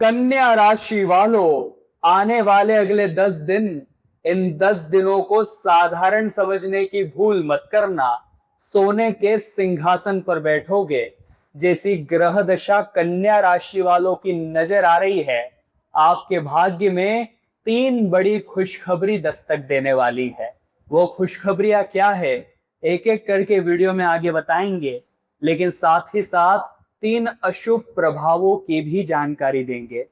कन्या राशि वालों, आने वाले अगले 10 दिन, इन 10 दिनों को साधारण समझने की भूल मत करना। सोने के सिंहासन पर बैठोगे। जैसी ग्रह दशा कन्या राशि वालों की नजर आ रही है, आपके भाग्य में 3 बड़ी खुशखबरी दस्तक देने वाली है। वो खुशखबरियां क्या है, एक एक करके वीडियो में आगे बताएंगे, लेकिन साथ ही साथ 3 अशुभ प्रभावों की भी जानकारी देंगे।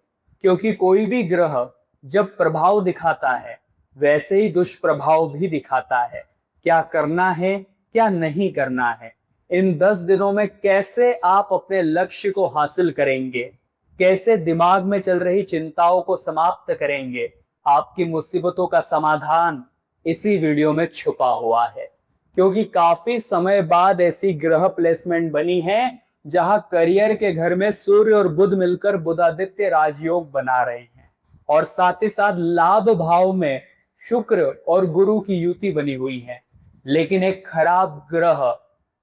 क्योंकि कोई भी ग्रह जब प्रभाव दिखाता है, वैसे ही दुष्प्रभाव भी दिखाता है। क्या करना है, क्या नहीं करना है, इन 10 दिनों में कैसे आप अपने लक्ष्य को हासिल करेंगे, कैसे दिमाग में चल रही चिंताओं को समाप्त करेंगे, आपकी मुसीबतों का समाधान इसी वीडियो में छुपा हुआ है। क्योंकि काफी समय बाद ऐसी ग्रह प्लेसमेंट बनी है जहां करियर के घर में सूर्य और बुध मिलकर बुधादित्य राजयोग बना रहे हैं, और साथ ही साथ लाभ भाव में शुक्र और गुरु की युति बनी हुई है। लेकिन एक खराब ग्रह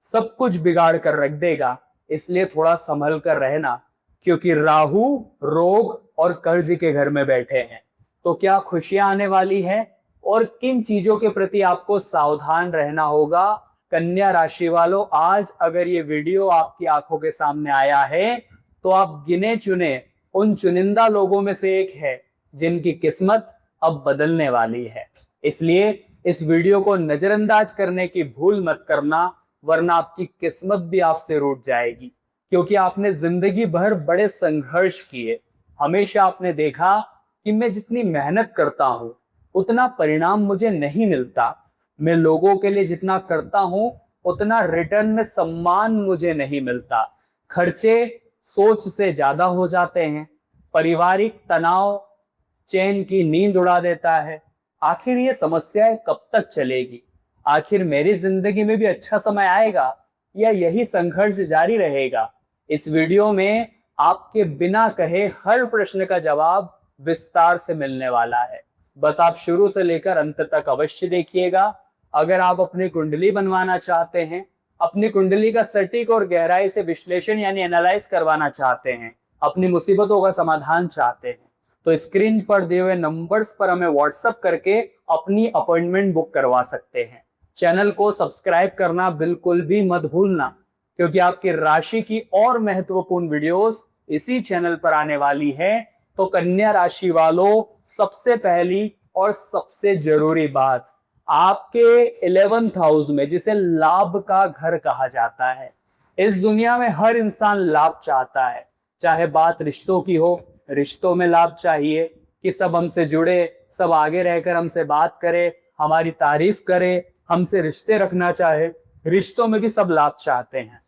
सब कुछ बिगाड़ कर रख देगा, इसलिए थोड़ा संभल कर रहना। क्योंकि राहु रोग और कर्ज के घर में बैठे हैं। तो क्या खुशियां आने वाली है और किन चीजों के प्रति आपको सावधान रहना होगा, कन्या राशि वालों, आज अगर ये वीडियो आपकी आंखों के सामने आया है तो आप गिने चुने उन चुनिंदा लोगों में से एक है जिनकी किस्मत अब बदलने वाली है। इसलिए इस वीडियो को नजरअंदाज करने की भूल मत करना, वरना आपकी किस्मत भी आपसे रूठ जाएगी। क्योंकि आपने जिंदगी भर बड़े संघर्ष किए। हमेशा आपने देखा कि मैं जितनी मेहनत करता हूं उतना परिणाम मुझे नहीं मिलता। मैं लोगों के लिए जितना करता हूं उतना रिटर्न में सम्मान मुझे नहीं मिलता। खर्चे सोच से ज्यादा हो जाते हैं। पारिवारिक तनाव चैन की नींद उड़ा देता है। आखिर ये समस्याएं कब तक चलेगी? आखिर मेरी जिंदगी में भी अच्छा समय आएगा या यही संघर्ष जारी रहेगा? इस वीडियो में आपके बिना कहे हर प्रश्न का जवाब विस्तार से मिलने वाला है। बस आप शुरू से लेकर अंत तक अवश्य देखिएगा। अगर आप अपनी कुंडली बनवाना चाहते हैं, अपनी कुंडली का सटीक और गहराई से विश्लेषण यानी एनालाइज करवाना चाहते हैं, अपनी मुसीबतों का समाधान चाहते हैं, तो स्क्रीन पर दिए हुए नंबर्स पर हमें व्हाट्सएप करके अपनी अपॉइंटमेंट बुक करवा सकते हैं। चैनल को सब्सक्राइब करना बिल्कुल भी मत भूलना, क्योंकि आपकी राशि की और महत्वपूर्ण वीडियोस इसी चैनल पर आने वाली है। तो कन्या राशि वालों, सबसे पहली और सबसे जरूरी बात, आपके 11th हाउस में, जिसे लाभ का घर कहा जाता है, इस दुनिया में हर इंसान लाभ चाहता है। चाहे बात रिश्तों की हो, रिश्तों में लाभ चाहिए कि सब हमसे जुड़े, सब आगे रहकर हमसे बात करे, हमारी तारीफ करे, हमसे रिश्ते रखना चाहे। रिश्तों में भी सब लाभ चाहते हैं।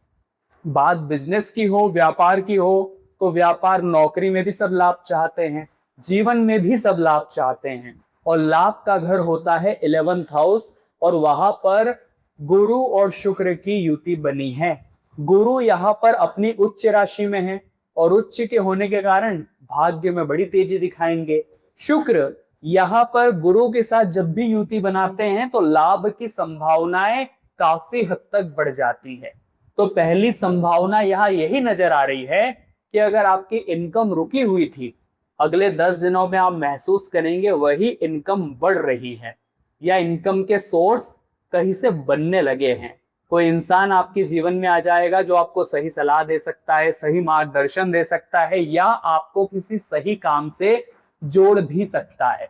बात बिजनेस की हो, व्यापार की हो, तो व्यापार नौकरी में भी सब लाभ चाहते हैं। जीवन में भी सब लाभ चाहते हैं। और लाभ का घर होता है 11th हाउस, और वहां पर गुरु और शुक्र की युति बनी है। गुरु यहाँ पर अपनी उच्च राशि में है, और उच्च के होने के कारण भाग्य में बड़ी तेजी दिखाएंगे। शुक्र यहाँ पर गुरु के साथ जब भी युति बनाते हैं तो लाभ की संभावनाएं काफी हद तक बढ़ जाती है। तो पहली संभावना यहाँ यही नजर आ रही है कि अगर आपकी इनकम रुकी हुई थी, अगले 10 दिनों में आप महसूस करेंगे वही इनकम बढ़ रही है, या इनकम के सोर्स कहीं से बनने लगे हैं। कोई इंसान आपके जीवन में आ जाएगा जो आपको सही सलाह दे सकता है, सही मार्गदर्शन दे सकता है, या आपको किसी सही काम से जोड़ भी सकता है।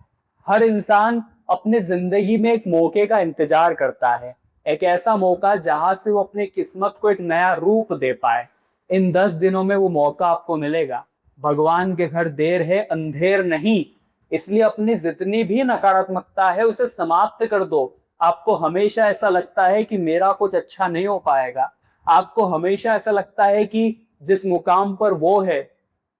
हर इंसान अपने जिंदगी में एक मौके का इंतजार करता है, एक ऐसा मौका जहां से वो अपनी किस्मत को एक नया रूप दे पाए। इन 10 दिनों में वो मौका आपको मिलेगा। भगवान के घर देर है अंधेर नहीं, इसलिए अपनी जितनी भी नकारात्मकता है उसे समाप्त कर दो। आपको हमेशा ऐसा लगता है कि मेरा कुछ अच्छा नहीं हो पाएगा, आपको हमेशा ऐसा लगता है कि जिस मुकाम पर वो है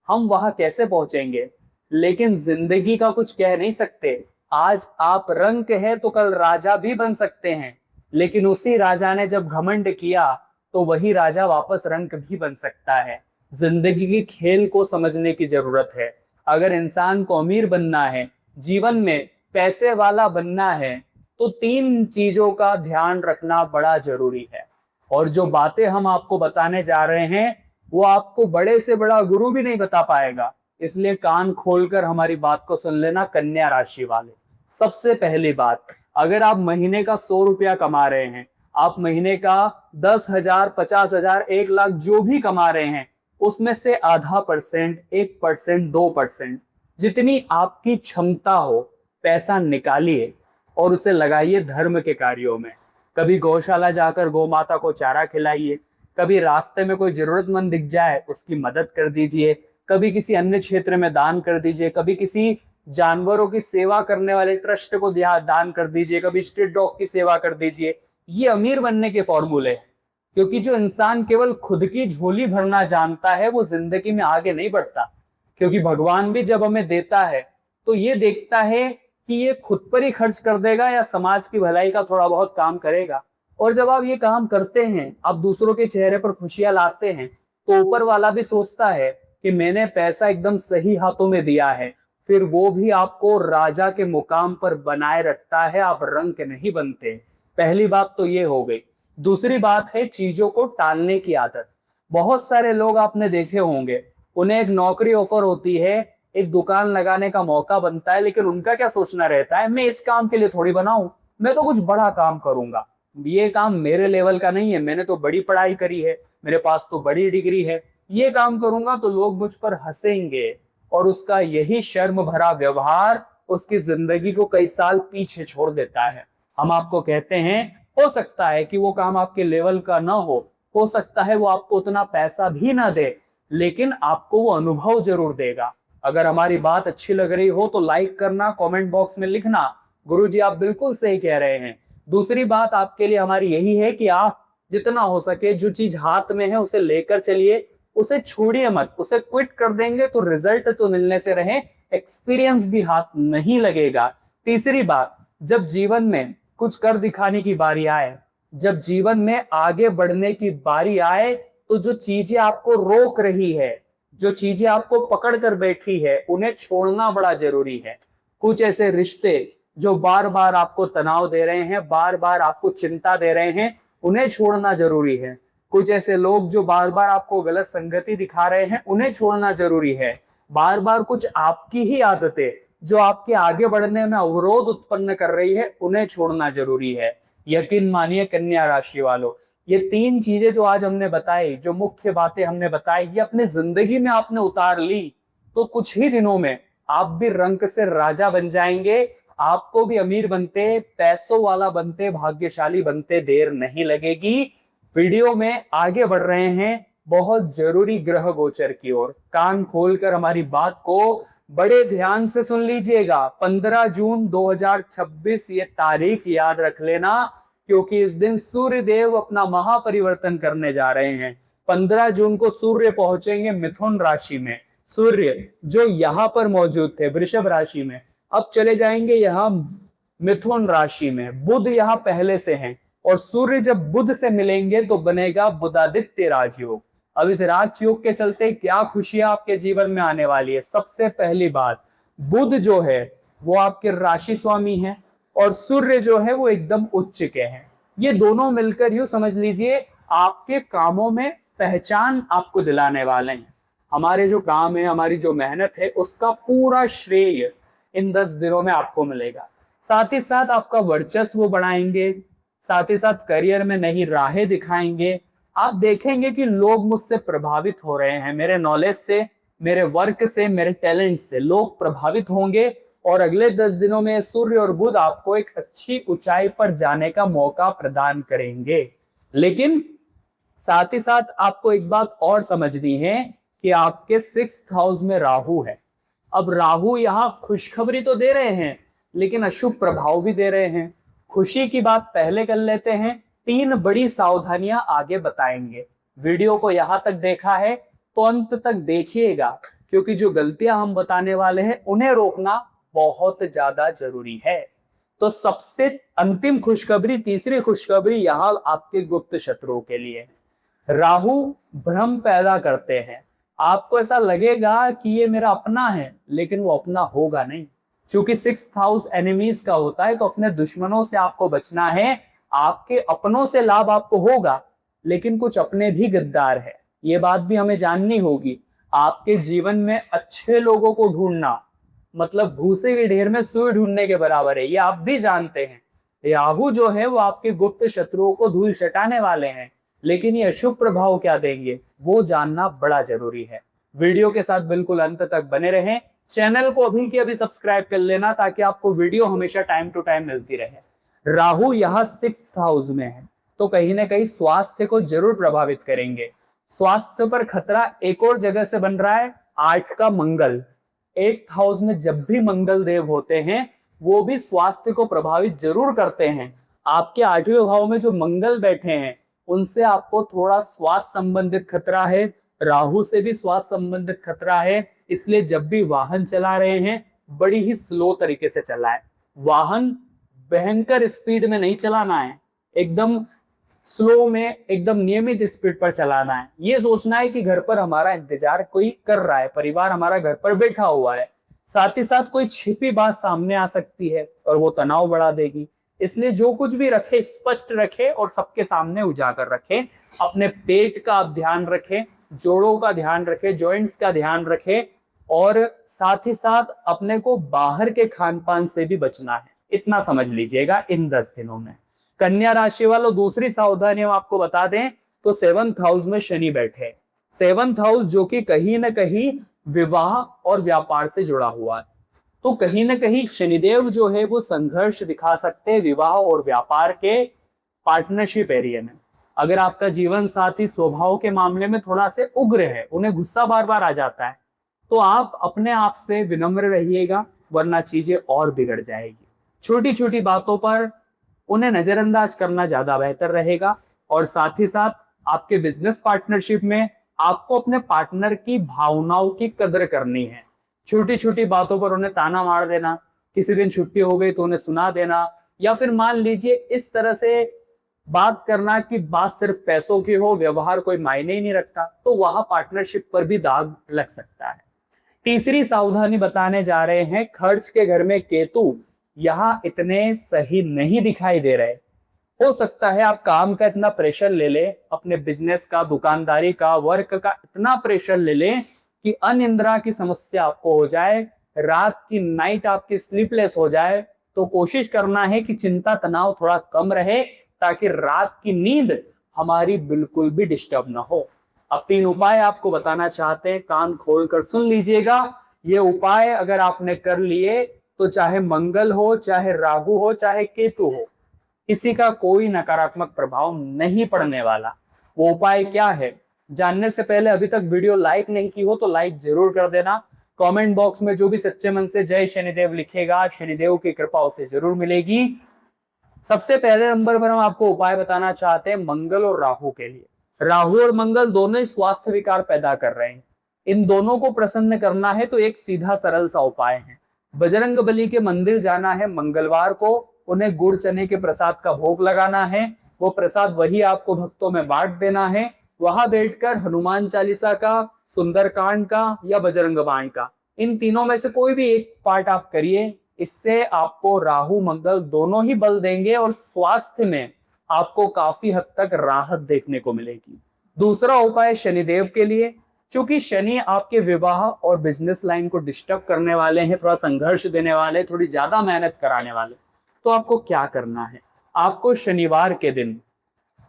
हम वहां कैसे पहुंचेंगे, लेकिन जिंदगी का कुछ कह नहीं सकते। आज आप रंक है तो कल राजा भी बन सकते हैं, लेकिन उसी राजा ने जब घमंड किया तो वही राजा वापस रंक भी बन सकता है। जिंदगी के खेल को समझने की जरूरत है। अगर इंसान को अमीर बनना है, जीवन में पैसे वाला बनना है, तो 3 चीजों का ध्यान रखना बड़ा जरूरी है। और जो बातें हम आपको बताने जा रहे हैं वो आपको बड़े से बड़ा गुरु भी नहीं बता पाएगा, इसलिए कान खोलकर हमारी बात को सुन लेना कन्या राशि वाले। सबसे पहली बात, अगर आप महीने का 100 रुपया कमा रहे हैं, आप महीने का 10,000, 50,000, 1 लाख जो भी कमा रहे हैं, उसमें से आधा परसेंट, 1%, 2%, जितनी आपकी क्षमता हो पैसा निकालिए और उसे लगाइए धर्म के कार्यों में। कभी गौशाला जाकर गौ माता को चारा खिलाइए, कभी रास्ते में कोई जरूरतमंद दिख जाए उसकी मदद कर दीजिए, कभी किसी अन्य क्षेत्र में दान कर दीजिए, कभी किसी जानवरों की सेवा करने वाले ट्रस्ट को दान कर दीजिए, कभी स्ट्रीट डॉग की सेवा कर दीजिए। ये अमीर बनने के फॉर्मूले हैं, क्योंकि जो इंसान केवल खुद की झोली भरना जानता है वो जिंदगी में आगे नहीं बढ़ता। क्योंकि भगवान भी जब हमें देता है तो ये देखता है कि ये खुद पर ही खर्च कर देगा या समाज की भलाई का थोड़ा बहुत काम करेगा। और जब आप ये काम करते हैं, आप दूसरों के चेहरे पर खुशियां लाते हैं, तो ऊपर वाला भी सोचता है कि मैंने पैसा एकदम सही हाथों में दिया है, फिर वो भी आपको राजा के मुकाम पर बनाए रखता है, आप रंक नहीं बनते। पहली बात तो ये हो गई। दूसरी बात है चीजों को टालने की आदत। बहुत सारे लोग आपने देखे होंगे, उन्हें एक नौकरी ऑफर होती है, एक दुकान लगाने का मौका बनता है, लेकिन उनका क्या सोचना रहता है, मैं इस काम के लिए थोड़ी बनाऊं, मैं तो कुछ बड़ा काम करूंगा, ये काम मेरे लेवल का नहीं है, मैंने तो बड़ी पढ़ाई करी है, मेरे पास तो बड़ी डिग्री है, ये काम करूंगा तो लोग मुझ पर हंसेंगे। और उसका यही शर्म भरा व्यवहार उसकी जिंदगी को कई साल पीछे छोड़ देता है। हम आपको कहते हैं, हो सकता है कि वो काम आपके लेवल का ना हो सकता है वो आपको उतना पैसा भी ना दे, लेकिन आपको वो अनुभव जरूर देगा। अगर हमारी बात अच्छी लग रही हो तो लाइक करना, कमेंट बॉक्स में लिखना, गुरुजी आप बिल्कुल सही कह रहे हैं। दूसरी बात आपके लिए हमारी यही है कि आप जितना हो सके जो चीज हाथ में है उसे लेकर चलिए, उसे छोड़िए मत। उसे क्विट कर देंगे तो रिजल्ट तो मिलने से रहे, एक्सपीरियंस भी हाथ नहीं लगेगा। तीसरी बात, जब जीवन में कुछ कर दिखाने की बारी आए, जब जीवन में आगे बढ़ने की बारी आए, तो जो चीजें आपको रोक रही है, जो चीजें आपको पकड़ कर बैठी है, उन्हें छोड़ना बड़ा जरूरी है। कुछ ऐसे रिश्ते जो बार बार आपको तनाव दे रहे हैं, बार बार आपको चिंता दे रहे हैं, उन्हें छोड़ना जरूरी है। कुछ ऐसे लोग जो बार बार आपको गलत संगति दिखा रहे हैं, उन्हें छोड़ना जरूरी है। बार बार कुछ आपकी ही आदतें जो आपके आगे बढ़ने में अवरोध उत्पन्न कर रही है, उन्हें छोड़ना जरूरी है। यकीन मानिए कन्या राशि वालों, ये 3 चीजें जो आज हमने बताई, जो मुख्य बातें हमने बताई, ये अपनी जिंदगी में आपने उतार ली तो कुछ ही दिनों में आप भी रंक से राजा बन जाएंगे। आपको भी अमीर बनते, पैसों वाला बनते, भाग्यशाली बनते देर नहीं लगेगी। वीडियो में आगे बढ़ रहे हैं बहुत जरूरी ग्रह गोचर की ओर। कान खोलकर हमारी बात को बड़े ध्यान से सुन लीजिएगा। 15 जून 2026 ये तारीख याद रख लेना, क्योंकि इस दिन सूर्य देव अपना महापरिवर्तन करने जा रहे हैं। 15 जून को सूर्य पहुंचेंगे मिथुन राशि में। सूर्य जो यहाँ पर मौजूद थे वृषभ राशि में, अब चले जाएंगे यहाँ मिथुन राशि में। बुध यहाँ पहले से हैं, और सूर्य जब बुध से मिलेंगे तो बनेगा बुधादित्य राजयोग। अब इस राजयोग के चलते क्या खुशियां आपके जीवन में आने वाली है। सबसे पहली बात, बुध जो है वो आपके राशि स्वामी है, और सूर्य जो है वो एकदम उच्च के हैं। ये दोनों मिलकर यूं समझ लीजिए आपके कामों में पहचान आपको दिलाने वाले हैं। हमारे जो काम है, हमारी जो मेहनत है, उसका पूरा श्रेय इन 10 दिनों में आपको मिलेगा। साथ ही साथ आपका वर्चस्व बढ़ाएंगे, साथ ही साथ करियर में नई राहें दिखाएंगे। आप देखेंगे कि लोग मुझसे प्रभावित हो रहे हैं, मेरे नॉलेज से, मेरे वर्क से, मेरे टैलेंट से लोग प्रभावित होंगे। और अगले 10 दिनों में सूर्य और बुध आपको एक अच्छी ऊंचाई पर जाने का मौका प्रदान करेंगे। लेकिन साथ ही साथ आपको एक बात और समझनी है कि आपके 6th हाउस में राहु है। अब राहु यहाँ खुशखबरी तो दे रहे हैं, लेकिन अशुभ प्रभाव भी दे रहे हैं। खुशी की बात पहले कर लेते हैं, 3 बड़ी सावधानियां आगे बताएंगे। वीडियो को यहाँ तक देखा है तो अंत तक देखिएगा, क्योंकि जो गलतियां हम बताने वाले हैं उन्हें रोकना बहुत ज्यादा जरूरी है। तो सबसे अंतिम खुशखबरी, तीसरी खुशखबरी यहाँ आपके गुप्त शत्रुओं के लिए। राहु भ्रम पैदा करते हैं, आपको ऐसा लगेगा कि ये मेरा अपना है, लेकिन वो अपना होगा नहीं। क्योंकि 6th हाउस एनिमीज का होता है, तो अपने दुश्मनों से आपको बचना है। आपके अपनों से लाभ आपको होगा, लेकिन कुछ अपने भी गद्दार है, ये बात भी हमें जाननी होगी। आपके जीवन में अच्छे लोगों को ढूंढना मतलब भूसे के ढेर में सुई ढूंढने के बराबर है, ये आप भी जानते हैं। राहु जो है वो आपके गुप्त शत्रुओं को धूल चटाने वाले हैं, लेकिन ये अशुभ प्रभाव क्या देंगे वो जानना बड़ा जरूरी है। वीडियो के साथ बिल्कुल अंत तक बने रहें। चैनल को अभी के अभी सब्सक्राइब कर लेना ताकि आपको वीडियो हमेशा टाइम टू टाइम मिलती रहे। राहु यहाँ 6th हाउस में है तो कहीं ना कहीं स्वास्थ्य को जरूर प्रभावित करेंगे। स्वास्थ्य पर खतरा एक और जगह से बन रहा है, 8 का मंगल। 8th हाउस में जब भी मंगल देव होते हैं वो भी स्वास्थ्य को प्रभावित जरूर करते हैं। आपके 8वें भाव में जो मंगल बैठे हैं उनसे आपको थोड़ा स्वास्थ्य संबंधित खतरा है, राहु से भी स्वास्थ्य संबंधित खतरा है। इसलिए जब भी वाहन चला रहे हैं बड़ी ही स्लो तरीके से चलाएं। वाहन भयंकर स्पीड में नहीं चलाना है, एकदम स्लो में एकदम नियमित स्पीड पर चलाना है। ये सोचना है कि घर पर हमारा इंतजार कोई कर रहा है, परिवार हमारा घर पर बैठा हुआ है। साथ ही साथ कोई छिपी बात सामने आ सकती है और वो तनाव बढ़ा देगी। इसलिए जो कुछ भी रखे स्पष्ट रखे और सबके सामने उजागर रखे। अपने पेट का आप ध्यान रखें, जोड़ों का ध्यान रखें, जॉइंट्स का ध्यान रखें और साथ ही साथ अपने को बाहर के खान पान से भी बचना है। इतना समझ लीजिएगा इन 10 दिनों में। कन्या राशि वालों, दूसरी सावधानी हम आपको बता दें तो 7th हाउस में शनि बैठे। 7th हाउस जो कि कहीं ना कहीं विवाह और व्यापार से जुड़ा हुआ है, तो कहीं ना कहीं शनिदेव जो है वो संघर्ष दिखा सकते हैं विवाह और व्यापार के पार्टनरशिप एरिया में। अगर आपका जीवन साथी स्वभाव के मामले में थोड़ा से उग्र है, उन्हें गुस्सा बार बार आ जाता है, तो आप अपने आप से विनम्र रहिएगा वरना चीजें और बिगड़ जाएगी। छोटी छोटी बातों पर उन्हें नजरअंदाज करना ज्यादा बेहतर रहेगा। और साथ ही साथ आपके बिजनेस पार्टनरशिप में आपको अपने पार्टनर की भावनाओं की कदर करनी है। छोटी छोटी बातों पर उन्हें ताना मार देना, किसी दिन छुट्टी हो गई तो उन्हें सुना देना, या फिर मान लीजिए इस तरह से बात करना कि बात सिर्फ पैसों की हो, व्यवहार कोई मायने ही नहीं रखता, तो वहां पार्टनरशिप पर भी दाग लग सकता है। तीसरी सावधानी बताने जा रहे हैं, खर्च के घर में केतु यहाँ इतने सही नहीं दिखाई दे रहे। हो सकता है आप काम का इतना प्रेशर ले ले, अपने बिजनेस का, दुकानदारी का, वर्क का इतना प्रेशर ले ले कि अनिद्रा की समस्या आपको हो जाए, रात की नाइट आपकी स्लीपलेस हो जाए। तो कोशिश करना है कि चिंता तनाव थोड़ा कम रहे ताकि रात की नींद हमारी बिल्कुल भी डिस्टर्ब ना हो। अब 3 उपाय आपको बताना चाहते हैं, कान खोलकर सुन लीजिएगा। ये उपाय अगर आपने कर लिए तो चाहे मंगल हो, चाहे राहु हो, चाहे केतु हो, किसी का कोई नकारात्मक प्रभाव नहीं पड़ने वाला। वो उपाय क्या है जानने से पहले अभी तक वीडियो लाइक नहीं की हो तो लाइक जरूर कर देना। कमेंट बॉक्स में जो भी सच्चे मन से जय शनिदेव लिखेगा, शनिदेव की कृपा उसे जरूर मिलेगी। सबसे पहले नंबर पर हम आपको उपाय बताना चाहते हैं मंगल और राहु के लिए। राहु और मंगल दोनों ही स्वास्थ्य विकार पैदा कर रहे हैं। इन दोनों को प्रसन्न करना है तो एक सीधा सरल सा उपाय है, बजरंग बली के मंदिर जाना है मंगलवार को, उन्हें गुड़ चने के प्रसाद का भोग लगाना है। वो प्रसाद वही आपको भक्तों में बांट देना है। वहां बैठकर हनुमान चालीसा का, सुंदरकांड का या बजरंग बाण का, इन तीनों में से कोई भी एक पाठ आप करिए। इससे आपको राहु मंगल दोनों ही बल देंगे और स्वास्थ्य में आपको काफी हद तक राहत देखने को मिलेगी। दूसरा उपाय शनिदेव के लिए, क्योंकि शनि आपके विवाह और बिजनेस लाइन को डिस्टर्ब करने वाले हैं, थोड़ा संघर्ष देने वाले, थोड़ी ज्यादा मेहनत कराने वाले। तो आपको क्या करना है, आपको शनिवार के दिन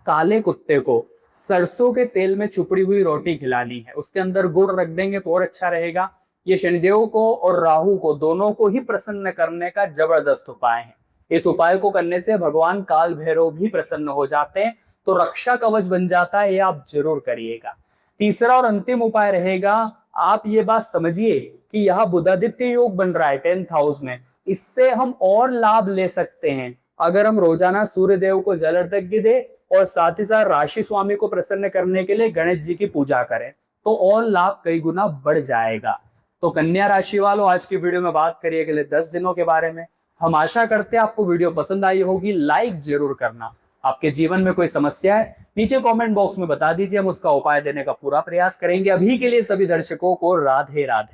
काले कुत्ते को सरसों के तेल में चुपड़ी हुई रोटी खिलानी है। उसके अंदर गुड़ रख देंगे तो और अच्छा रहेगा। ये शनिदेव को और राहु को दोनों को ही प्रसन्न करने का जबरदस्त उपाय है। इस उपाय को करने से भगवान काल भैरव भी प्रसन्न हो जाते हैं, तो रक्षा कवच बन जाता है। ये आप जरूर करिएगा। तीसरा और अंतिम उपाय रहेगा, आप ये बात समझिए कि यहाँ बुधादित्य योग बन रहा है 10th हाउस में, इससे हम और लाभ ले सकते हैं अगर हम रोजाना सूर्य देव को जल अर्घ्य दे और साथ ही साथ राशि स्वामी को प्रसन्न करने के लिए गणेश जी की पूजा करें, तो और लाभ कई गुना बढ़ जाएगा। तो कन्या राशि वालों, आज की वीडियो में बात करिए अगले 10 दिनों के बारे में। हम आशा करते हैं आपको वीडियो पसंद आई होगी। लाइक जरूर करना। आपके जीवन में कोई समस्या है नीचे कमेंट बॉक्स में बता दीजिए, हम उसका उपाय देने का पूरा प्रयास करेंगे। अभी के लिए सभी दर्शकों को राधे राधे।